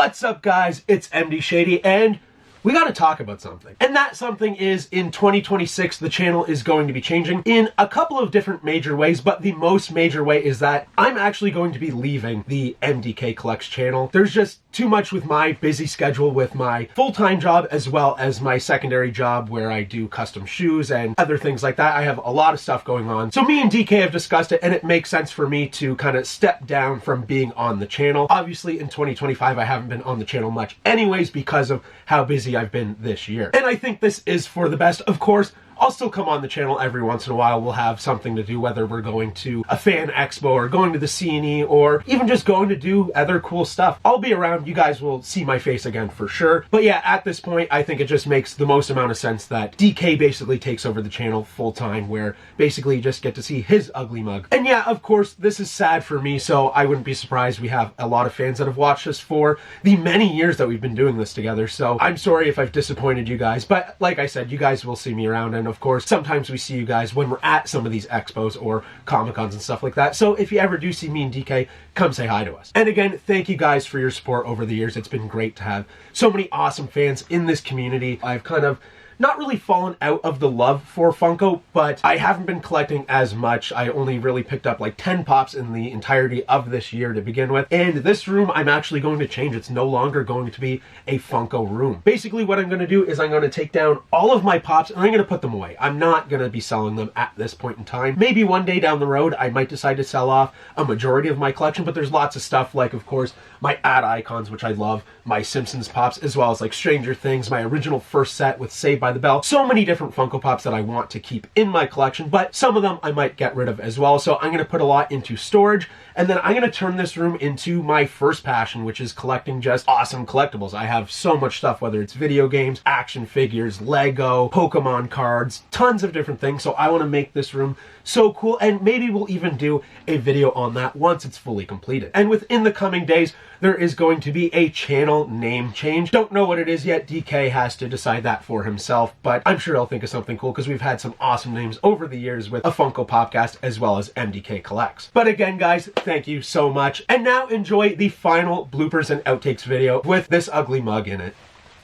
What's up, guys? It's MD Shady, and we gotta talk about something. And that something is, in 2026, the channel is going to be changing in a couple of different major ways, but the most major way is that I'm actually going to be leaving the MDK Collects channel. There's just too much with my busy schedule with my full-time job as well as my secondary job where I do custom shoes and other things like that. I have a lot of stuff going on. So me and DK have discussed it, and it makes sense for me to kind of step down from being on the channel. Obviously, in 2025, I haven't been on the channel much anyways because of how busy I've been this year. And I think this is for the best. Of course, I'll still come on the channel every once in a while. We'll have something to do, whether we're going to a fan expo or going to the CNE or even just going to do other cool stuff. I'll be around. You guys will see my face again for sure. But yeah, at this point, I think it just makes the most amount of sense that DK basically takes over the channel full time, where basically you just get to see his ugly mug. And yeah, of course, this is sad for me, so I wouldn't be surprised we have a lot of fans that have watched us for the many years that we've been doing this together. So I'm sorry if I've disappointed you guys, but like I said, you guys will see me around, and of course, sometimes we see you guys when we're at some of these expos or Comic-Cons and stuff like that. So if you ever do see me and DK, come say hi to us. And again, thank you guys for your support over the years. It's been great to have so many awesome fans in this community. I've kind of not really fallen out of the love for Funko, but I haven't been collecting as much. I only really picked up like 10 pops in the entirety of this year to begin with. And this room, I'm actually going to change. It's no longer going to be a Funko room. Basically, what I'm going to do is I'm going to take down all of my pops and I'm going to put them away. I'm not going to be selling them at this point in time. Maybe one day down the road, I might decide to sell off a majority of my collection, but there's lots of stuff like, of course, my ad icons, which I love, my Simpsons pops, as well as like Stranger Things, my original first set with Saved by the Bell. So many different Funko Pops that I want to keep in my collection, but some of them I might get rid of as well. So I'm going to put a lot into storage, and then I'm going to turn this room into my first passion, which is collecting just awesome collectibles. I have so much stuff, whether it's video games, action figures, Lego, Pokemon cards, tons of different things. So I want to make this room so cool, and maybe we'll even do a video on that once it's fully completed. And within the coming days, there is going to be a channel name change. Don't know what it is yet. DK has to decide that for himself, but I'm sure he'll think of something cool because we've had some awesome names over the years with a Funko Popcast as well as MDK Collects. But again, guys, thank you so much. And now enjoy the final bloopers and outtakes video with this ugly mug in it.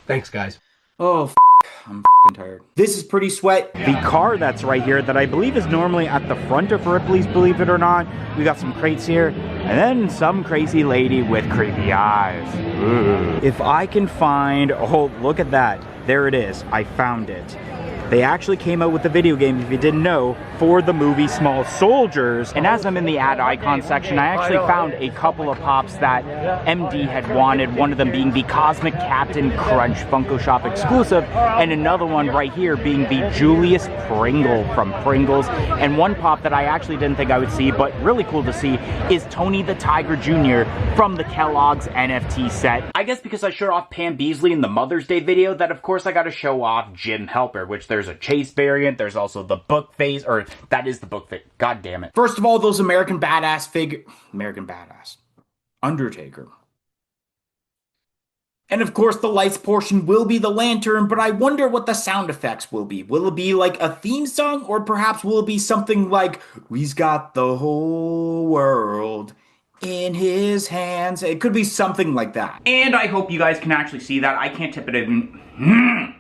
Thanks, guys. Oh, I'm tired. This is pretty sweat. The car that's right here that I believe is normally at the front of Ripley's, believe it or not. We got some crates here, and then some crazy lady with creepy eyes. Ooh. If I can find, oh, look at that. There it is. I found it. They actually came out with the video game, if you didn't know, for the movie Small Soldiers. And as I'm in the ad icon section, I actually found a couple of pops that MD had wanted, one of them being the Cosmic Captain Crunch Funko Shop exclusive, and another one right here being the Julius Pringle from Pringles. And one pop that I actually didn't think I would see, but really cool to see, is Tony the Tiger Jr. from the Kellogg's NFT set. I guess because I showed off Pam Beasley in the Mother's Day video, that of course I gotta show off Jim Helper, which there's a Chase variant, there's also the book face, or that is the book face, god damn it. First of all, those American Badass Undertaker. And of course, the lights portion will be the lantern, but I wonder what the sound effects will be. Will it be like a theme song, or perhaps will it be something like, "He's got the whole world in his hands"? It could be something like that. And I hope you guys can actually see that. I can't tip it in.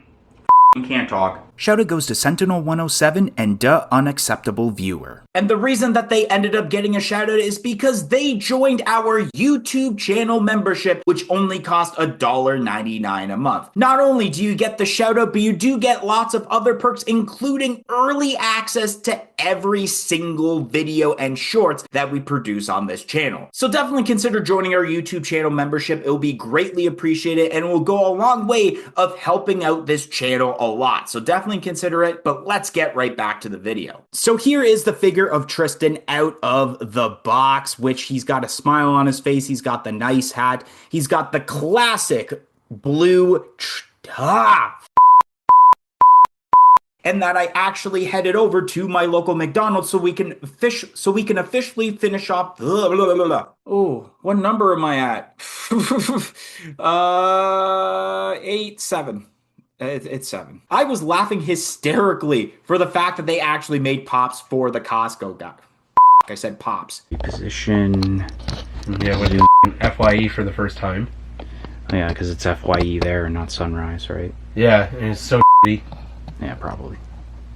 Can't talk. Shout out goes to Sentinel107 and Duh Unacceptable Viewer. And the reason that they ended up getting a shout out is because they joined our YouTube channel membership, which only cost $1.99 a month. Not only do you get the shout out, but you do get lots of other perks, including early access to every single video and shorts that we produce on this channel. So definitely consider joining our YouTube channel membership. It will be greatly appreciated and will go a long way of helping out this channel a lot. So definitely consider it, but let's get right back to the video. So here is the figure of Tristan out of the box, which he's got a smile on his face. He's got the nice hat. He's got the classic blue and that I actually headed over to my local McDonald's so we can officially finish off. Oh, what number am I at? 7. It's 7. I was laughing hysterically for the fact that they actually made pops for the Costco guy. I said pops. Position. Yeah, we're doing FYE for the first time. Yeah, because it's FYE there and not Sunrise, right? Yeah, and it's so shitty. Yeah, probably.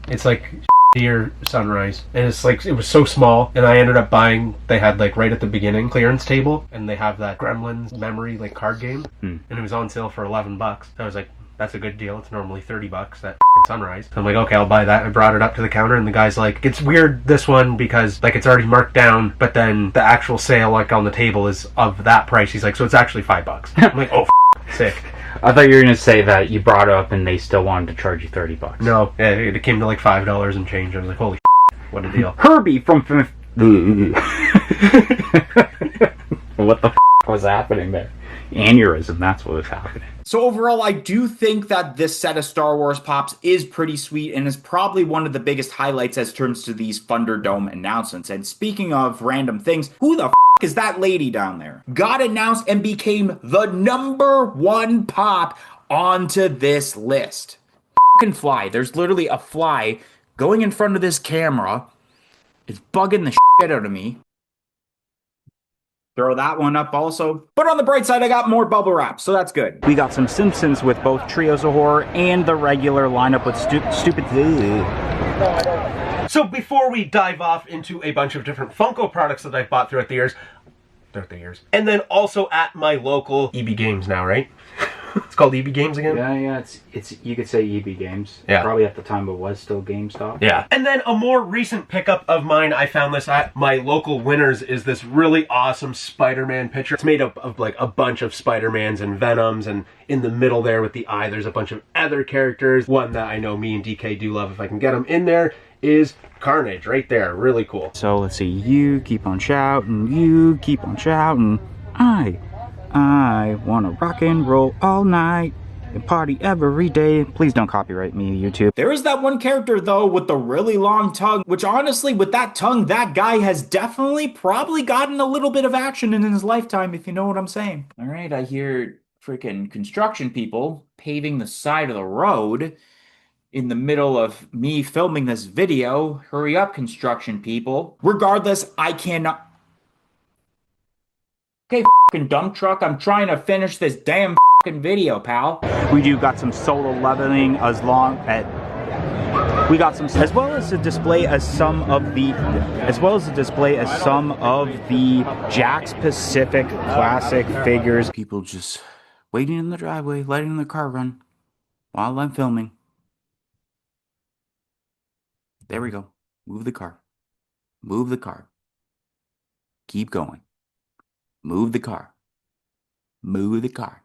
It's like dear Sunrise, and it's like it was so small, and I ended up buying. They had like right at the beginning clearance table, and they have that Gremlins memory like card game, and it was on sale for $11. So I was like, that's a good deal. It's normally $30. That Sunrise. So I'm like, okay, I'll buy that. I brought it up to the counter, and the guy's like, it's weird this one because like it's already marked down, but then the actual sale like on the table is of that price. He's like, so it's actually $5. I'm like, oh, sick. I thought you were going to say that you brought it up and they still wanted to charge you $30. No, yeah, it came to like $5 and change. I was like, holy what a deal. Herbie from... What the was happening there? Aneurysm, that's what was happening. So overall, I do think that this set of Star Wars Pops is pretty sweet and is probably one of the biggest highlights as terms to these Thunderdome announcements. And speaking of random things, who the is that lady down there? Got announced and became the #1 pop onto this list. Fucking fly. There's literally a fly going in front of this camera. It's bugging the shit out of me. Throw that one up also. But on the bright side, I got more bubble wrap, so that's good. We got some Simpsons with both Trios of Horror and the regular lineup with stupid... So before we dive off into a bunch of different Funko products that I've bought throughout the years, and then also at my local EB Games now, right? It's called EB Games again? Yeah, it's you could say EB Games. Yeah. Probably at the time it was still GameStop. Yeah. And then a more recent pickup of mine, I found this at my local Winners, is this really awesome Spider-Man picture. It's made up of like a bunch of Spider-Mans and Venoms, and in the middle there with the eye, there's a bunch of other characters. One that I know me and DK do love if I can get them in there is Carnage right there. Really cool. So let's see, you keep on shouting, you keep on shouting. I wanna rock and roll all night and party every day. Please don't copyright me, YouTube. There is that one character, though, with the really long tongue, which honestly, with that tongue, that guy has definitely probably gotten a little bit of action in his lifetime, if you know what I'm saying. All right, I hear freaking construction people paving the side of the road in the middle of me filming this video. Hurry up, construction people. Regardless, I cannot... Okay, fucking dump truck, I'm trying to finish this damn fucking video, pal. We do got some solo leveling as well as a display as some of the Jack's Pacific classic figures. People just waiting in the driveway, letting the car run while I'm filming. There we go. Move the car. Move the car. Keep going. Move the car. Move the car.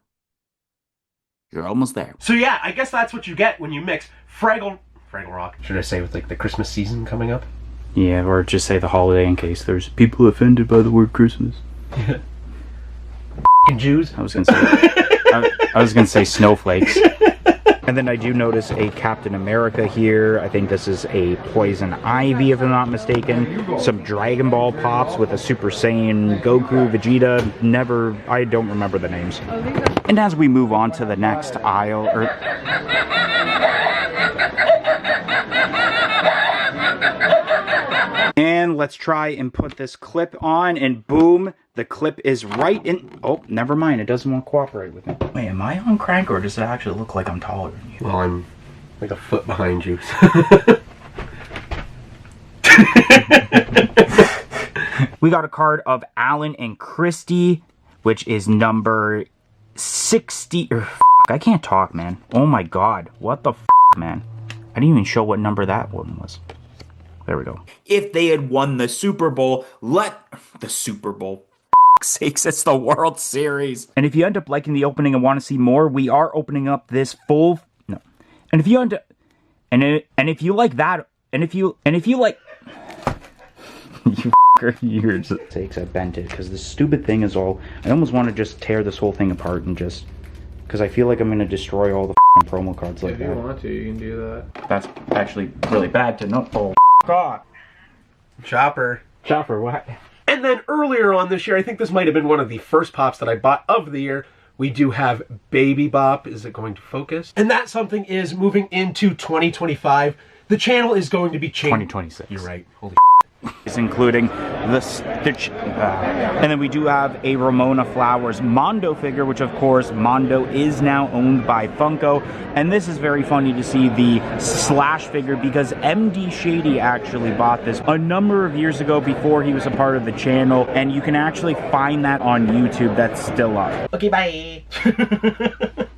You're almost there. So yeah, I guess that's what you get when you mix Fraggle Rock. Should I say with like the Christmas season coming up? Yeah, or just say the holiday in case there's people offended by the word Christmas. Jews. I was gonna say I was gonna say snowflakes. And then I do notice a Captain America here. I think this is a Poison Ivy, if I'm not mistaken. Some Dragon Ball Pops with a Super Saiyan Goku, Vegeta. I don't remember the names. And as we move on to the next aisle, and let's try and put this clip on, and boom, the clip is right in... Oh, never mind, it doesn't want to cooperate with me. Wait, am I on crank, or does it actually look like I'm taller than you? Well, I'm like a foot behind you. We got a card of Alan and Christie, which is number 60... I can't talk, man. Oh my god, what the man? I didn't even show what number that one was. There we go. If they had won the Super Bowl, the Super Bowl. Sakes, it's the World Series. And if you end up liking the opening and want to see more, we are opening up this full... No. And if you end up... And if you like that... And if you like... You f***er, sakes, I bent it. Because this stupid thing is all... I almost want to just tear this whole thing apart and just... Because I feel like I'm going to destroy all the f***ing promo cards like that. If you want to, you can do that. That's actually really bad to know. Oh, God. Chopper, what? And then earlier on this year, I think this might have been one of the first pops that I bought of the year, we do have Baby Bop. Is it going to focus? And that something is moving into 2025. The channel is going to be changing. 2026. You're right. Holy including the Stitch. And then we do have a Ramona Flowers Mondo figure, which of course Mondo is now owned by Funko. And this is very funny to see the Slash figure because MD Shady actually bought this a number of years ago before he was a part of the channel. And you can actually find that on YouTube. That's still up. Okay, bye.